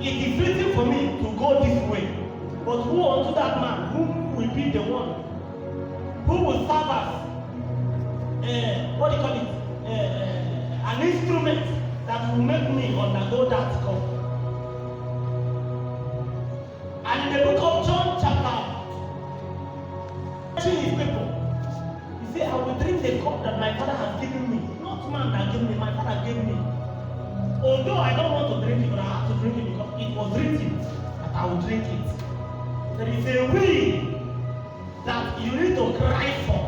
it is written for me to go this way. But who unto that man whom will be the one who will serve as what do you call it? An instrument that will make me undergo that cup. And in the book of John chapter, his people, he said, I will drink the cup that my father has given me. Not man that gave me, my father gave me. Although I don't want to drink it, but I have to drink it because it was written that I will drink it. There is a will that you need to cry for.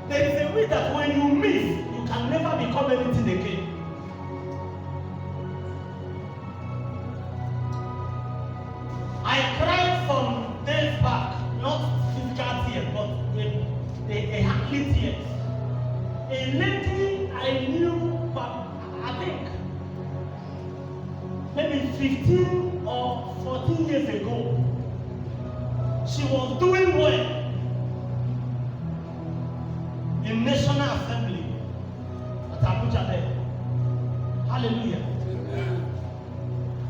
There is a will that when you miss, you can never become anything again. I cried some days back, not physical tears, but the happy tears. A lady I knew, I think, maybe 15 or 14 years ago, she was doing well in National Assembly at Abuja there. Hallelujah.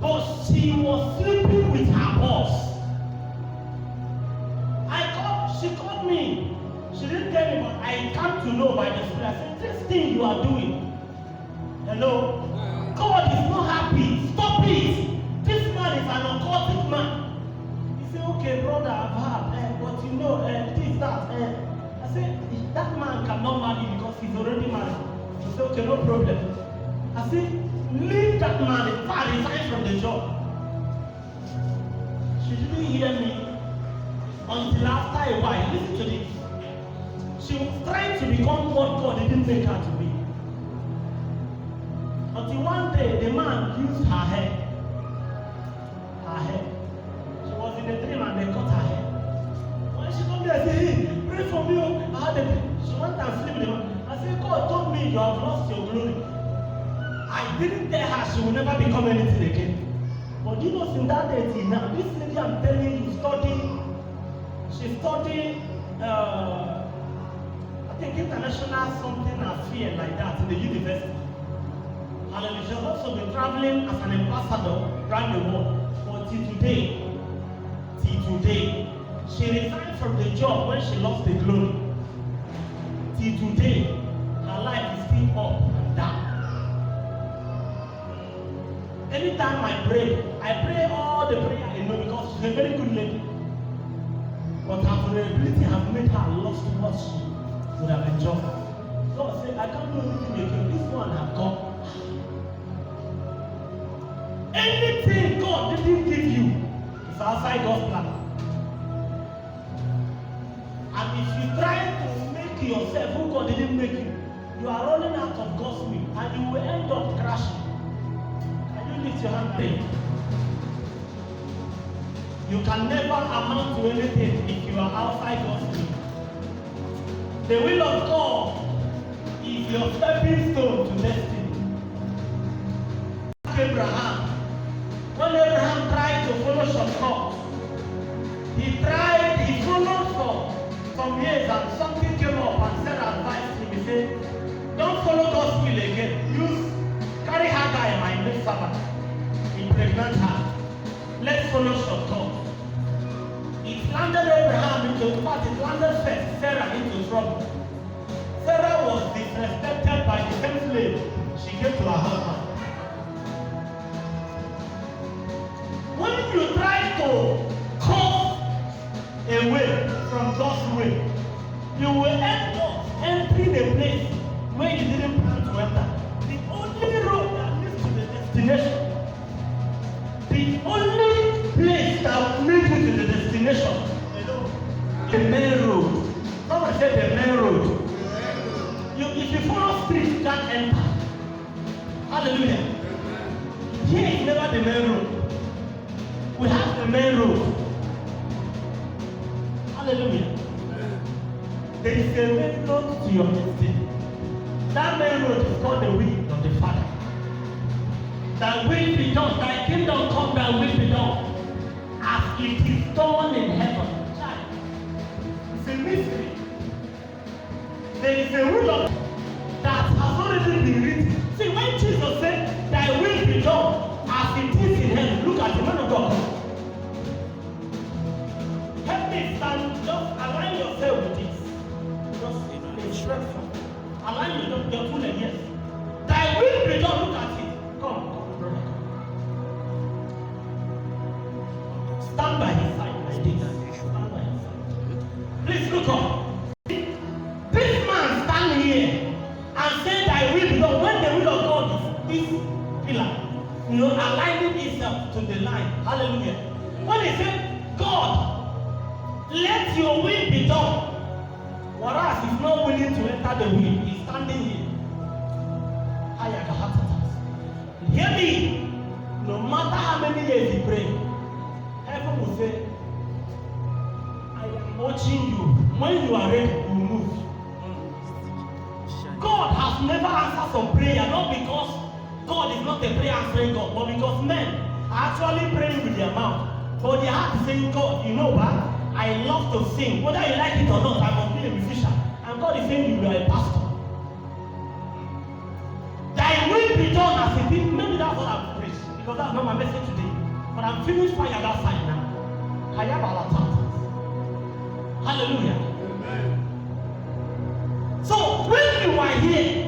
But she was sleeping with her boss. She called me. She didn't tell me, but I come to know by the Spirit. I said, this thing you are doing, hello, God is not happy. Stop it. This man is an occultic man. He said, okay, brother, I've heard, but you know, this, that. I said, that man cannot marry because he's already married. He said, okay, no problem. I said, leave that man, resign from the job. She didn't hear me until after a while. Listen to this. She was trying to become what God didn't make her to be. Until one day, the man used her hair. Her hair. She was in a dream and they cut her hair. When she told me, I said, hey, pray for me. I had a dream. She went and slept with the man. I said, God told me you have lost your glory. I didn't tell her she will never become anything again. But you know, since that day till now, this lady I'm telling you, she studied, I think international something affair like that in the university. And she has also been traveling as an ambassador around the world. But till today, she resigned from the job when she lost the glory. Till today, her life is still up and down. Anytime I pray all the prayer I know because she's a very good lady. But her vulnerability has made her lost what she would have enjoyed. God said, I can't do anything again. This one has gone. Anything God didn't give you is outside God's plan. And if you try to make yourself who God didn't make you, you are running out of God's will and you will end up crashing. Can you lift your hand there? You can never amount to anything if you are outside God's will. The will of God is your stepping stone to destiny. Abraham. When Abraham tried to follow shortcuts, he followed for some years and something came up and said advice to him. He said, don't follow God's will again. Carry Hagar, my maid servant. Impregnate her. Let's follow shortcuts. It landed Abraham into, in fact, it landed first Sarah into trouble. Sarah was disrespected by the same slave she gave to her husband. When you try to cut away from God's way, you will end up entering a place where you didn't plan to enter. The only road that leads to the destination, the only place that will lead you to the destination, the main road. Someone said the main road. If you follow street, you can't enter. Hallelujah. Here is never the main road. We have the main road. Hallelujah. There is a main road to your destiny. That main road is called the will of the Father. Thy will be done, thy kingdom come, thy will be done, as it is done in heaven. It's a mystery. There is a rule of that has already been written. See, when Jesus said, thy will be done, as it is in heaven, at the man of God. Help me stand. Just align yourself with this. Just instruction. Align your full and yes. Thy will be done. Look at it. Come, brother. Stand by his side like this. Stand by his side. Please look up. This man stand here and say thy will be done. When the will of God is this pillar, aligning itself to the line. Hallelujah. When he said, God, let your will be done. Whereas he's not willing to enter the will, he's standing here. Hear me. No matter how many years he pray, heaven will say, I am watching you. When you are ready, you move. God has never answered some prayer, not because God is not a prayer answering God, but because men are actually praying with their mouth. But they have to say, God, you know what? I love to sing. Whether you like it or not, I must be a musician. And God is saying you are a pastor. Thy will be done as it is. Maybe that's what I've preached, because that's not my message today. But I'm finished fire that side now. Hallelujah. Amen. So when you are here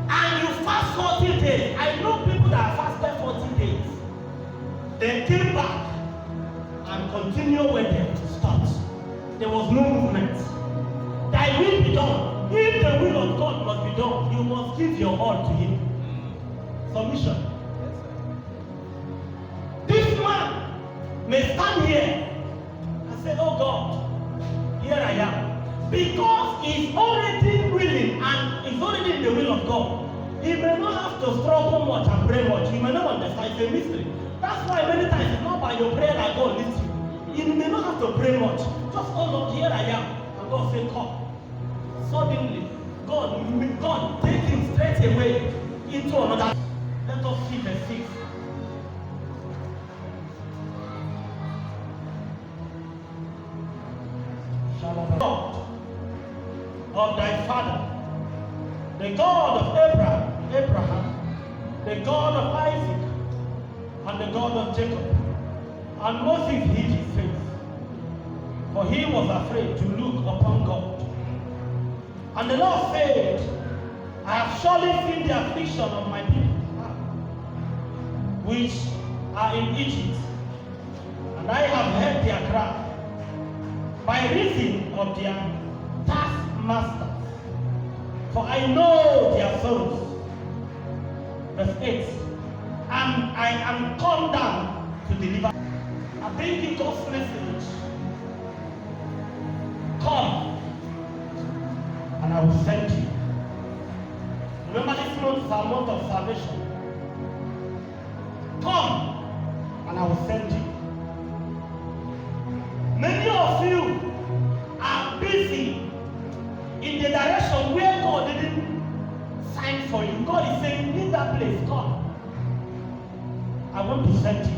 and you fast 40 days, I know people that fasted 40 days. They came back and continue where they stopped. There was no movement. Thy will be done. If the will of God must be done, you must give your all to him. Submission. This man may stand here and say, oh God, here I am. Because he's already willing and he's already in the will of God. He may not have to struggle much and pray much. He may not understand. It's a mystery. That's why many times it's not by your prayer that God leads you. You may not have to pray much. Just, oh Lord, here I am. And God say, come. Suddenly, God take him straight away into another. Let us see verse 6. God of thy father, the God of Abraham, the God of Isaac, and the God of Jacob. And Moses hid his face, for he was afraid to look upon God. And the Lord said, I have surely seen the affliction of my people, which are in Egypt, and I have heard their cry by reason of their taskmasters, for I know their sorrows. Verse 8, and I am come down to deliver. I bring you God's message. Come, and I will send you. Remember, this month is our month of salvation. Come, and I will send you. Many of you are busy in the direction where God didn't sign for you. God is saying, in that place, come. I want to send you.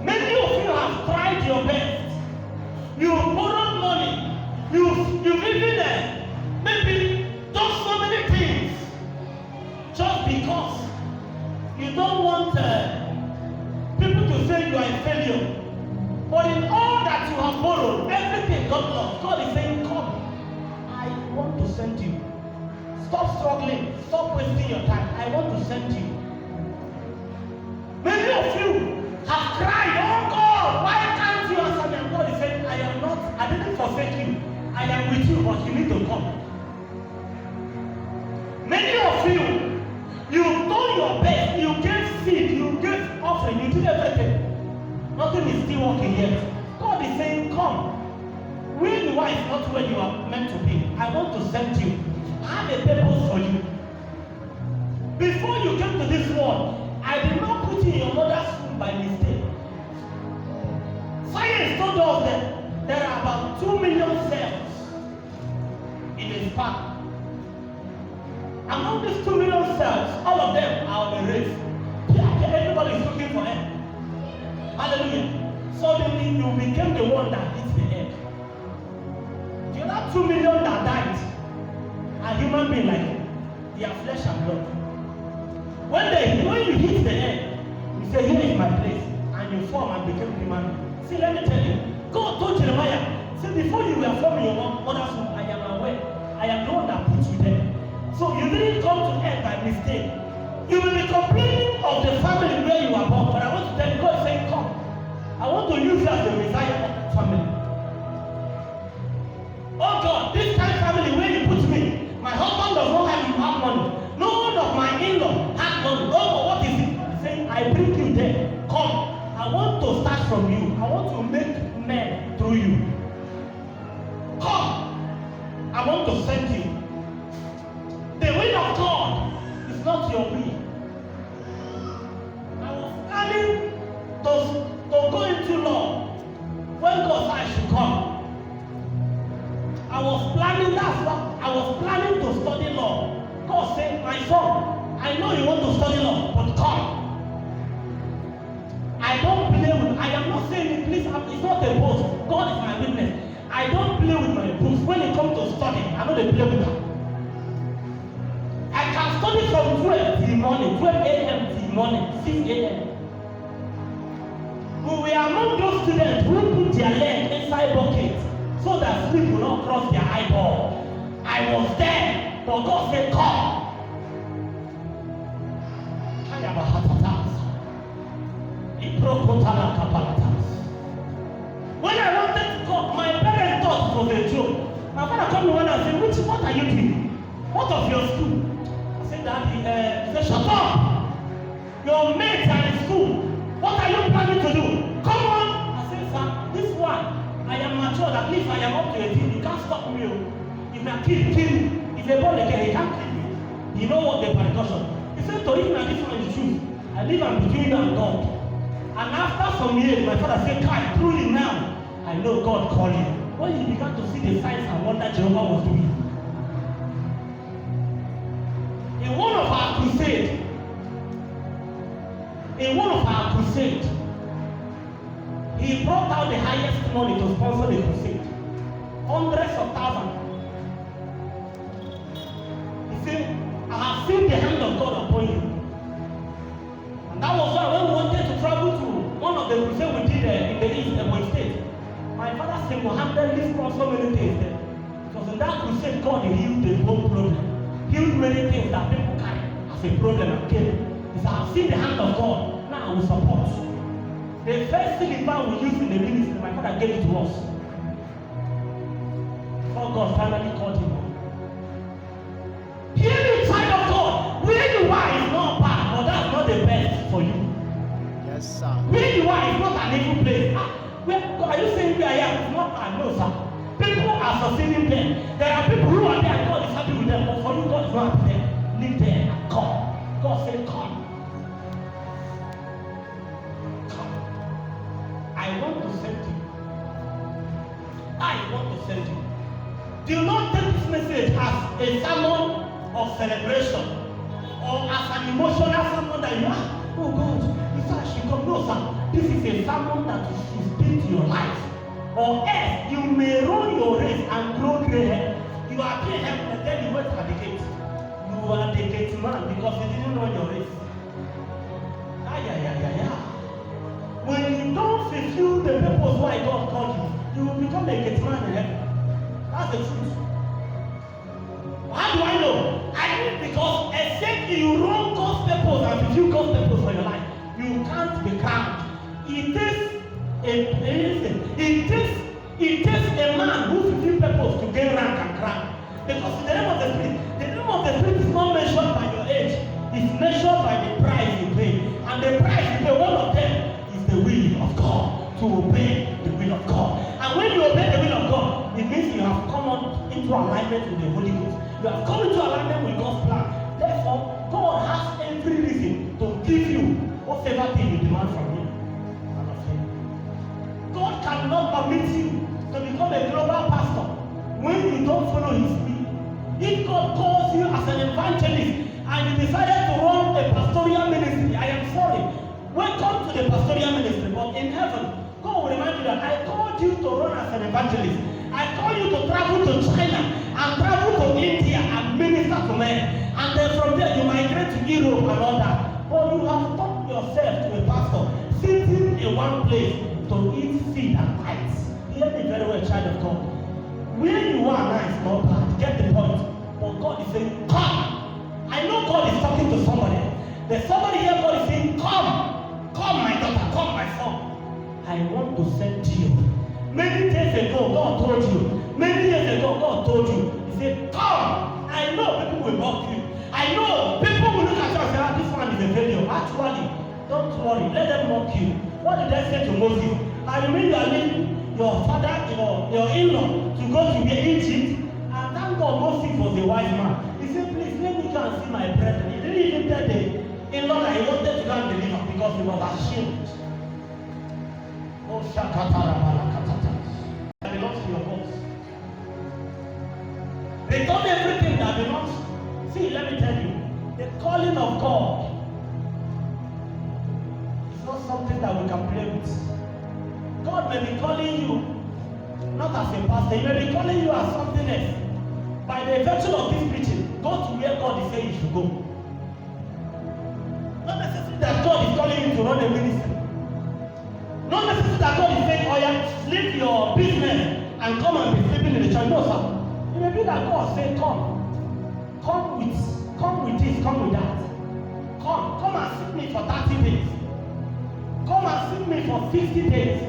Many of you have tried your best. You've borrowed money. You've even maybe done so many things just because you don't want people to say you are a failure. But in all that you have borrowed, everything got lost. God is saying, come. I want to send you. Stop struggling. Stop wasting your time. I want to send you. Many of you have cried, oh God, why can't you answer me? And God is saying, I didn't forsake you. I am with you, but you need to come. Many of you, you've done your best. You gave seed, you gave offering, you did everything. Nothing is still working yet. God is saying, come. Where you are is not where you are meant to be. I want to send you. I have a purpose for you. Before you came to this world, I did not put you in your mother's womb by mistake. Science told us that there are about 2 million cells in a sperm. Among these 2 million cells, all of them are on the race. Everybody is looking for egg. Hallelujah. Suddenly you became the one that hits the egg. The other 2 million that died are human beings like you. They are flesh and blood. When you hit the egg, He said, here is my place. And you form and became human. See, let me tell you, God told Jeremiah, say, before you were forming your mother's womb, I am aware. I am the one that put you there. So you didn't come to earth by mistake. You will be complaining of the family where you are born, but I want to tell you, God is saying, come. I want to use you as the Messiah of the family. Oh God, this kind of family where you put me, my husband does not have money. No one of my in-law has money. Oh, what is it? He's saying, I bring you there. Come. I want to start from you. I want to make men through you. Come. I want to send you. The will of God is not your will. I was planning to go into law when God said I should come. I was planning to study law. God said, my son, I know you want to study law, but come. I don't play with, I am not saying it, please, it's not a boast. God is my witness. I don't play with my books. When it comes to study, I know they play with them. I can study from 12 till morning, 12 a.m. till morning, 6 a.m. We were among those students who put their leg inside buckets so that sleep will not cross their eyeball. I was there, but God said, come. I have a heart attack. When I wanted to go, my parents thought it was a joke. My father called me one and said, what are you doing? What of your school? I said, Daddy, he said, shut up. Your mates are in school. What are you planning to do? Come on. I said, sir, this one, I am mature. At least I am up to 18. You can't stop me. If I kill me. If they born again, he can't kill me. You know what the precaution? He said, to him, this one is true. I live and between you and God. And after some years, my father said, God, truly now, I know God called you. When he began to see the signs and wonder Jehovah was doing. In one of our crusades, he brought out the highest money to sponsor the crusade. Hundreds of thousands. He said, I have seen the hand of God upon you. And that was why when we wanted to travel to one of the crusades we did in the East, Ebonyi State, my father said, single-handedly sponsor many things there. Because in that crusade, God healed the whole problem. Healed many things that people carry as a problem and kill. He said, I have seen the hand of God. Now I will support. The first silver we used in the ministry, my father gave it to us. Before God finally called him. Hear me, child of God. Where you are is not bad, but that's not the best for you. Yes, sir. Where you are is not an evil place. Are you saying where I am? It's not bad. No, sir. People are succeeding there. There are people who are there and God is happy with them, but for you, God is not happy there. Live there and come. God said, come. I want to send you. I want to send you. Do not take this message as a sermon of celebration or as an emotional sermon that you are, oh God, you said I should come. No, sir. This is a sermon that should speak to your life. Or else you may run your race and grow gray hair. You are gray hair and then you wait at the gate. You are the gate man because you didn't run your race. When you don't fulfill the purpose why God called you, you will become a gate man in heaven. That's the truth. How do I know? I mean because except you run God's purpose and fulfill God's purpose for your life, you can't be crowned. It takes a man who fulfills purpose to gain rank and crown. Because in the name of the Spirit is not measured by your age. It's measured by the price you pay. And the price you pay, one of them is the will of God. To obey the will of God. And when you obey the will of God, it means you have come into alignment with the Holy Ghost. You have come into alignment with God's plan. Therefore, God has every reason to give you whatever thing you demand from Him. God cannot permit you to become a global pastor when you don't follow His will. If God calls you as an evangelist and you decided to run a pastoral ministry, I am sorry. Welcome to the pastoral ministry, but in heaven, God will remind you that I called you to run as an evangelist. I called you to travel to China and travel to India and minister to men. And then from there you migrate to Europe and all that. But you have stopped your yourself to a pastor sitting in one place to eat seed and bites. Hear me very well, child of God. Where you are now is not bad. Get the point. But God is saying, come. I know God is talking to somebody. There's somebody here, God is saying, come. Come, my daughter. Come, my son. I want to send you. Many days ago, God told you. Many years ago, God told you. He said, come. I know people will mock you. I know people will look at you and say, this one is a failure. Actually, don't worry. Let them mock you. What did they say to Moses? I remember you are leaving your father, your in-law, to go to Egypt. And thank God Moses was a wise man. He said, please let me go and see my brethren. He didn't even tell the in-law that he wanted to go and deliver because he was ashamed. Oh, Shakatara Malakatata. That belongs to your boss. Return everything that belongs. See, let me tell you, the calling of God is not something that we can play with. God may be calling you not as a pastor, he may be calling you as something else. By the virtue of this preaching, go to where God is saying you should go. Not necessarily that God is calling you to run a ministry. Not necessarily that God is saying, oh yeah, leave your business and come and be sleeping in the church. No, sir. It may be that God say, come with this, come with that. Come and seek me for 30 days. Come and seek me for 50 days.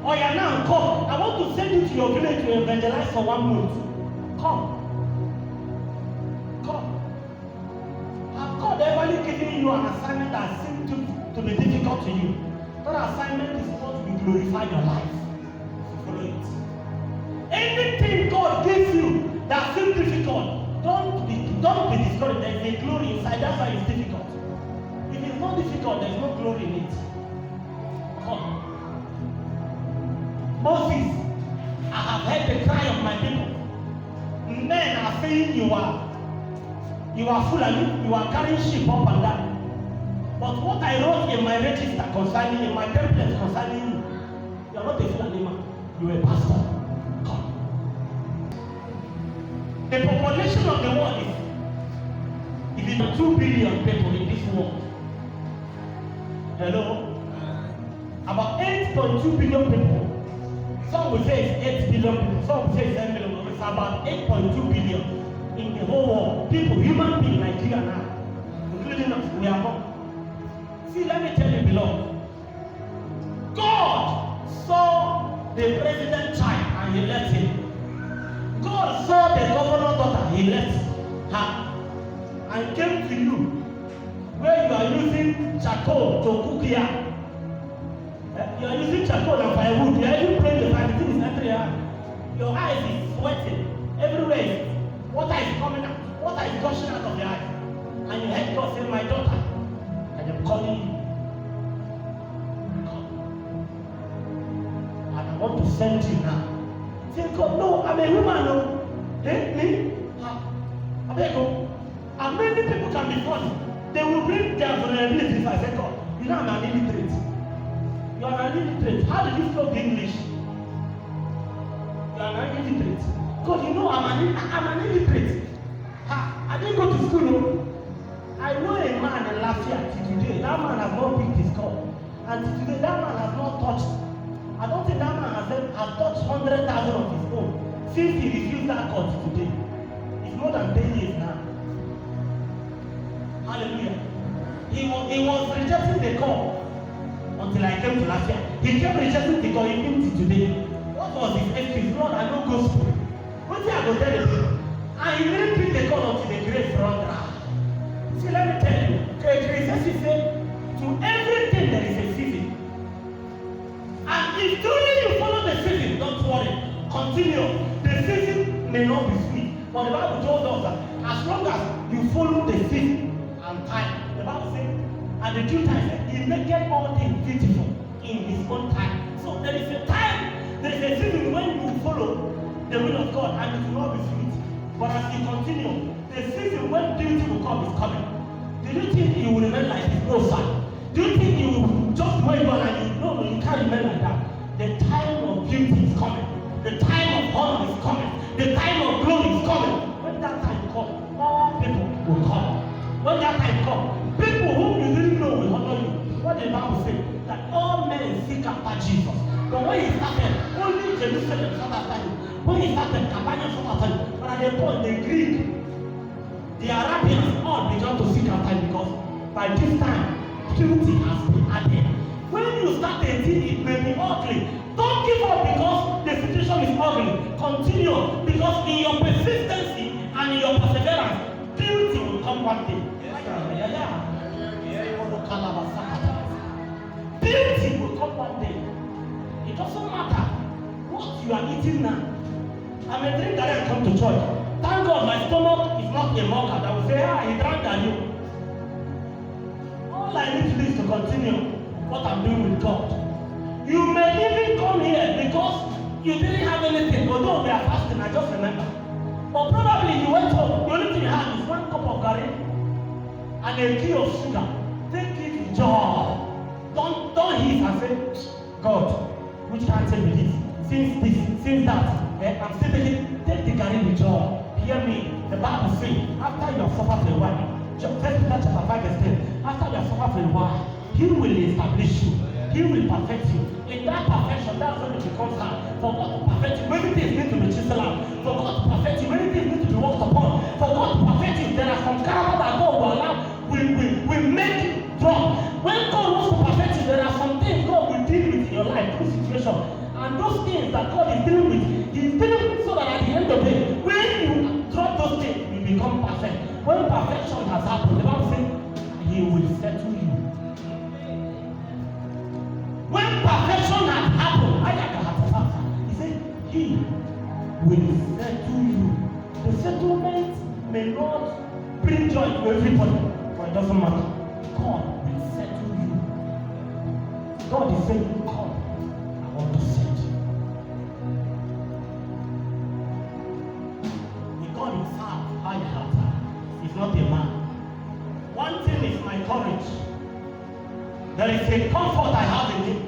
Or yeah, now come. I want to send you to your village to evangelize for 1 month. Come. Have God ever given you an assignment that seems to be difficult to you? That assignment is supposed to be glorify your life. Follow it. Anything God gives you that seems difficult, don't be discouraged. There is a glory inside. That's why it's difficult. If it's not difficult, there is no glory in it. Come. Moses, I have heard the cry of my people. Men are saying you are full and you are carrying sheep up and down. But what I wrote in my register concerning, in my template concerning you, you are not a Fulani man, you are a pastor. God. The population of the world is 2 billion people in this world. Hello? About 8.2 billion people. Some will say it's 8 billion people, some will say it's 10 billion. It's about 8.2 billion in the whole world. People, human beings, Nigeria now, including us, we are more. See, let me tell you, beloved. God saw the president child and he left him. God saw the governor daughter, he left her. And came to you, where you are using charcoal to cook here. You are using charcoal and firewood. You are even praying the fire. The thing is entering. Your eyes is sweating. Everywhere, water is coming out. Water is gushing out of your eyes. And you heard God say, my daughter, I am calling you. And I want to send you now. Say, God, no, I'm a woman. No. Me? I beg you. And many people can be funny. They will bring their vulnerability if I say, God, you know I'm an illiterate. You are an illiterate. How did you speak English? You are an illiterate. God, you know I'm an illiterate. I didn't go to school. No. I know a man in Lafayette till today. That man has not picked his cup. And till today, that man has not touched. I don't think that man has touched 100,000 of his own. Since he refused that call till today. It's more than 10 years now. Hallelujah. He was rejecting the call until I came to Lafayette. He kept rejecting the call even till today. What was his excuse? Lord, I know gospel. What did I go tell you? And he didn't pick the call until the grace run dry. See, let me tell you, Ecclesiastes said, to everything there is a season. And if truly you follow the season, don't worry, continue. The season may not be sweet, but the Bible told us that as long as you follow the season and time, the Bible says, at the due time, he maketh all things beautiful in his own time. So there is a time, there is a season when you follow the will of God and it will not be sweet. But as you continue, the season when beauty will come is coming. Do you think you will remain like this? No, sir. Do you think you will just wait on and you no, you can't remain like that. The time of beauty is coming. The time of honor is coming. The time of glory is coming. When that time comes, all people will come. When that time comes, people whom you didn't know will honor you. the Bible says that all men seek after Jesus. But when he started, only Jerusalem sought after him. When he started, Capernaum sought after him. But at the point, the Greek, the Arabians all began to seek after him because by this time, purity has been added. When you start a thing, it may be ugly. Don't give up because the situation is ugly. Continue because in your persistency and in your perseverance, purity will come one day. Beauty will come one day. It doesn't matter what you are eating now. I may drink that and come to church. Thank God my stomach is not a mocker that will say, he drank than you. All I need to do is to continue what I'm doing with God. You may even come here because you didn't have anything. Although we are fasting, I just remember. But probably you went home. The only thing you have is 1 cup of curry and a key of sugar. Take it with joy. Don't hiss and say, God, which can't tell me this? Since that, I'm still taking, take the curry with joy. Hear me. The Bible says, after you have suffered for a while, 1 Peter chapter 5 verse 10, after you have suffered for a while, He will establish you. He will perfect you. In that perfection, that's when it becomes hard. For God to perfect you, many things need to be chiseled out. For God to perfect you, many things need to be worked upon. For God to perfect you, there are some character that God will allow, will make you drop. When God wants to perfect you, there are some things God will deal with in your life, through situation. And those things that God is dealing with, He's dealing with so that at the end of the day, when you drop those things, you become perfect. When perfection has happened, the Bible says, He will settle you. When perfection has happened, He said, He will settle you. The settlement may not bring joy to everybody, but it doesn't matter. God will settle you. God is saying, God, I want to settle you. The God himself, is not a man. One thing is my courage. There is a comfort I have in Him.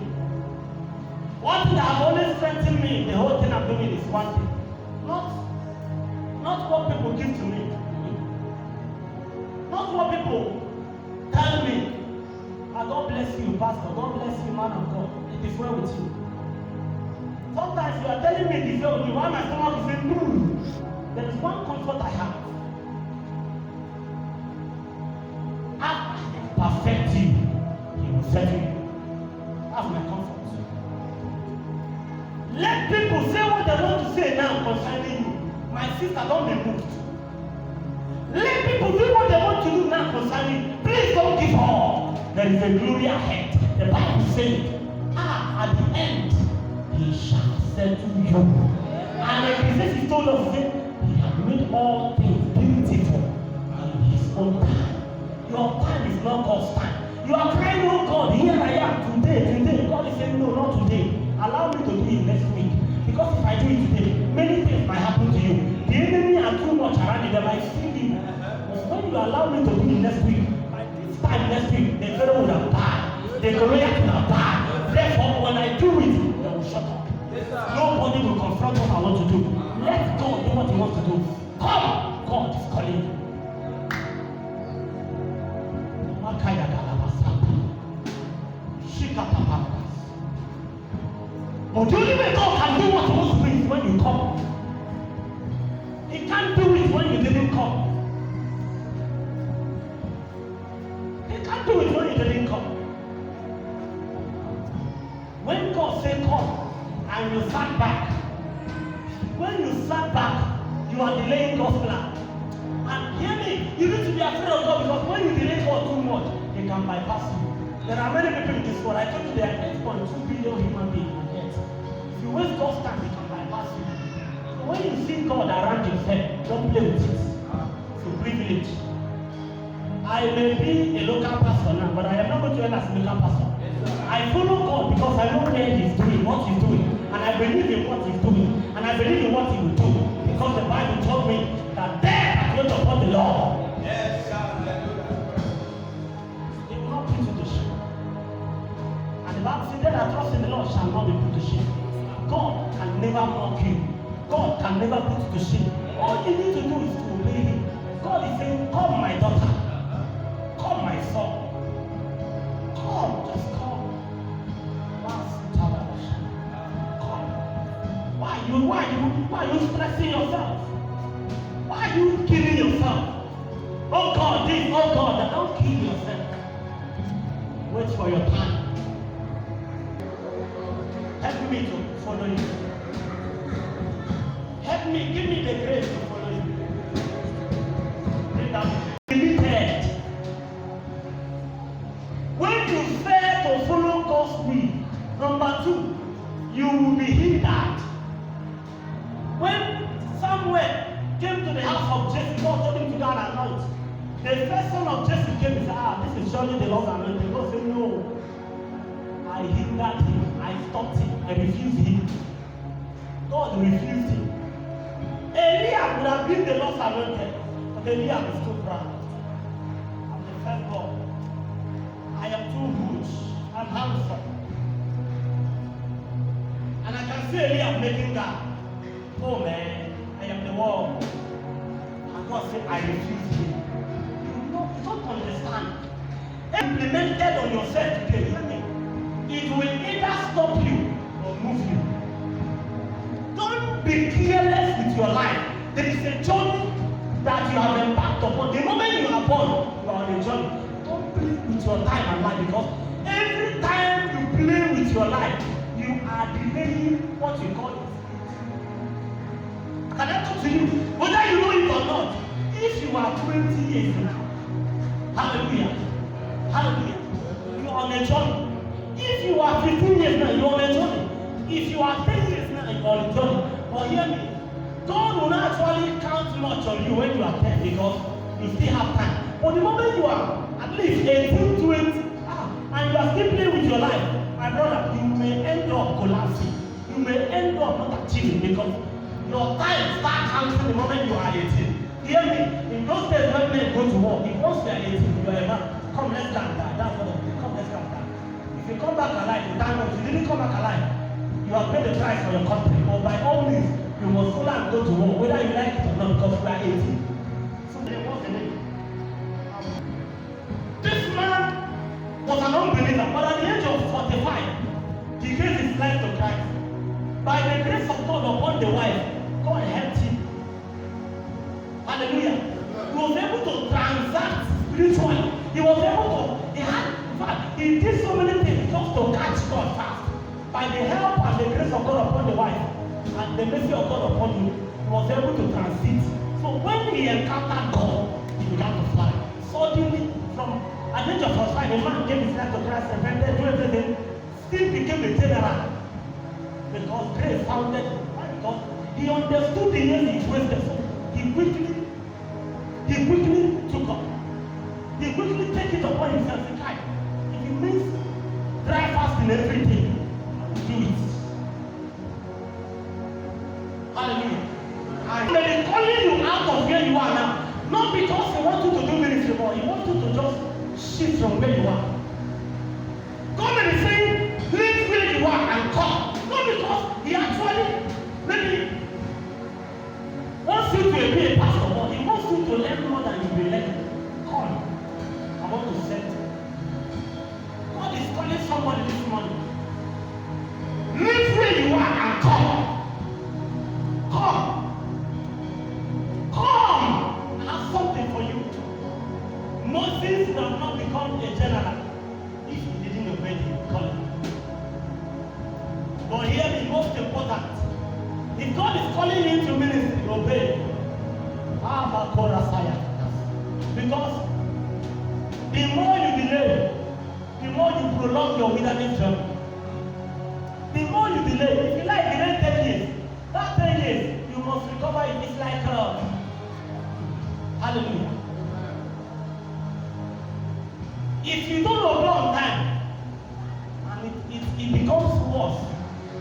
One thing that has always strengthened me in the whole thing I'm doing is one thing. Not what people give to me. Not what people tell me. God bless you, Pastor. God bless you, man of God. It is well with you. Sometimes you are telling me this only why my stomach is saying, there is one comfort I have. After He perfect you, He will settle you. That's my comfort. Let people say what they want to say now concerning you. My sister, don't be moved. Let people do what they want to do now concerning you. Please don't give up. There is a glory ahead. The Bible says, at the end, He shall settle you. And Ecclesiastes told us, He has made all things beautiful in His own time. Your time is not God's time. You are crying, oh God, here I am today. God is saying, no, not today. Allow me to do it next week. Because if I do it today, many things might happen to you. The enemy are too much around you. They might see you. But when you allow me to do it next week, by this time next week, the Pharaoh would have died. The Goliath would have died. Therefore, when I do it, they will shut up. Nobody will confront what I want to do. Let God do what He wants to do. Come! God is calling you. But the only way God can do what He wants to do is when you come. He can't do it when you didn't come. He can't do it when you didn't come. When God said come and you sat back, when you sat back, you are delaying God's plan. And hear me, you need to be afraid of God because when you delay God too much, He can bypass you. There are many people in this world. I told you there are 8.2 billion human beings on earth. If you waste God's time, He can bypass you. So when you see God around yourself, don't play with it. It's a privilege. I may be a local pastor now, but I am not going to end as a local pastor. I follow God because I know where He's doing, what He's doing, and I believe in what He's doing, and I believe in what He will do. Because the Bible told me that death has wait upon the Lord. Yes, He will not put you to shame. And the Bible says, "They that trust in the Lord shall not be put to shame." God can never mock you. God can never put you to shame. All you need to do is to obey Him. God is saying, "Come, my daughter. Come, my son. Come, just come." stressing yourself? Why are you killing yourself? Oh God, this, oh God, that. Don't kill yourself. Wait for your time. Help me to follow you. Help me, give me the grace to follow you. Limited. When you fail to follow God's will, number 2, you will be hindered. When Samuel came to the house of Jesse, God told him to go and anoint. The first son of Jesse came and said, this is surely the Lord's anointing. God said, no. I hindered him. I stopped him. I refused him. God refused him. Eliab would have been the Lord's anointed. But Eliab is too proud. I'm the first God. I am too good. I'm handsome. And I can see Eliab making that. Oh man, I am the world. And God said, I refuse him. You don't understand. Implemented on yourself today, hear me. It will either stop you or move you. Don't be careless with your life. There is a journey that you have embarked upon. The moment you are born, you are on a journey. Don't play with your time and life, because every time you play with your life, you are delaying what you call it. Can I talk to you? Whether you know it or not, if you are 20 years now, hallelujah, hallelujah, you are on a journey. If you are 15 years now, you are on a journey. If you are 10 years now, you are on a journey. But hear me, God will not actually count much on you when you are 10, because you still have time. But the moment you are at least 18, 20, and you are still playing with your life, my brother, you may end up collapsing. You may end up not achieving, because your time start counting the moment you are 18. Hear me, in those days when men go to war, if once you are 18, you are a man. Come, let's go and die. That's what I do. Come, let's go and die. If you come back alive, you thank God. If you didn't come back alive, you have paid the price for your country. But by all means, you must go and go to war, whether you like it or not, because you are 18. So what's the name? This man was an unbeliever, but at the age of 45, he gave his life to Christ. By the grace of God upon the wife, God helped him. Hallelujah. He was able to transact spiritually. He was able to, in fact, he did so many things just to catch God fast. By the help and the grace of God upon the wife, and the mercy of God upon him, he was able to transit. So when he encountered God, he began to fly. Suddenly, from at the age of 45, a man gave his life to Christ, repented, do everything, still became a general. Because grace founded him. Why? Because he understood the years he wasted. So he quickly took up. He quickly take it upon himself and say, if it means dry fasting every day, I will do it. Hallelujah. And they are calling you out of where you are now. Not because they want you to do ministry, but he wants you to just shift from where you are. God is saying, leave where you are and come. Not because he actually maybe wants you to be a pastor, but he wants you to learn more than you will learn. Come. I want to set. God is calling somebody this morning. Leave where you are and come. Come. Come. I have something for you. Moses does not become a general if he didn't obey the calling. But here the most important. If God is calling you to ministry, obey. Because the more you delay, the more you prolong your wilderness journey. The more you delay, if you like delay 10 years, that 10 years, you must recover it. It's like hallelujah. If you don't obey on time, and it becomes worse,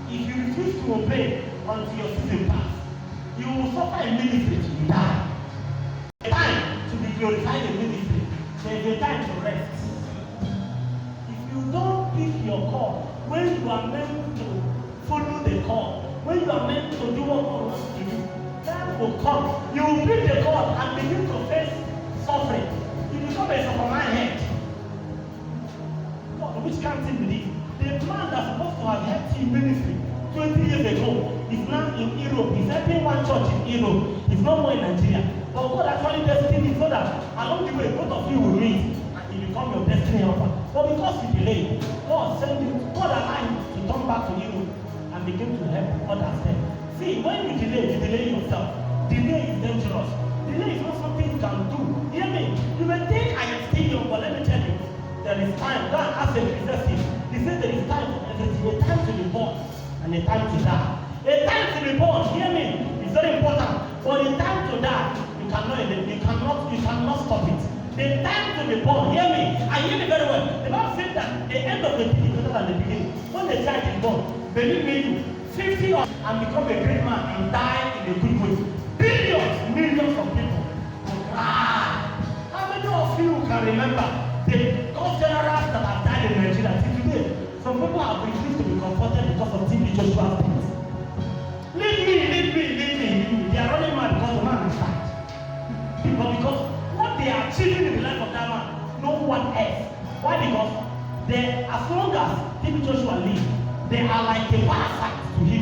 if you refuse to obey until your season pass, you will suffer in ministry till you die. A time to be glorified in ministry, there is a time to rest. If you don't pick your call, when you are meant to follow the call, when you are meant to do what God wants to do, time will come. You will pick the call and begin to face suffering. You become a Superman head. God, which can't believe? The man that's supposed to have helped you in ministry 20 years ago, He's now in Europe. He's helping one church in Europe. He's no more in Nigeria. But God actually destined it so that along the way, both of you will meet and he become your destiny helper. But because you delayed, God sent you, God allowed you to come back to Europe and begin to help others there. See, when you delay yourself. Delay is dangerous. Delay is not something you can do. Hear me? You may think I am still young, but let me tell you, there is time. God asked Ecclesiastes. He said there is time for everything. A time to be born and a time to die. A time to be born, hear me, it's very important. But a time to die, you cannot stop it. The time to be born, hear me, and hear me very well. The Bible said that the end of the thing is better than the beginning. When the child is born, believe me, 50 years and become a great man and die in a good way. Billions, millions of people will cry. How many of you can remember the God generals that have died in Nigeria till today? Some people have refused to be comforted because of TB Joshua's things. Leave me. They are running mad because the man is died. But because what they are achieving in the life of that man, no one else. Why? Because they, as long as TB Joshua lives, they are like a parasite to him.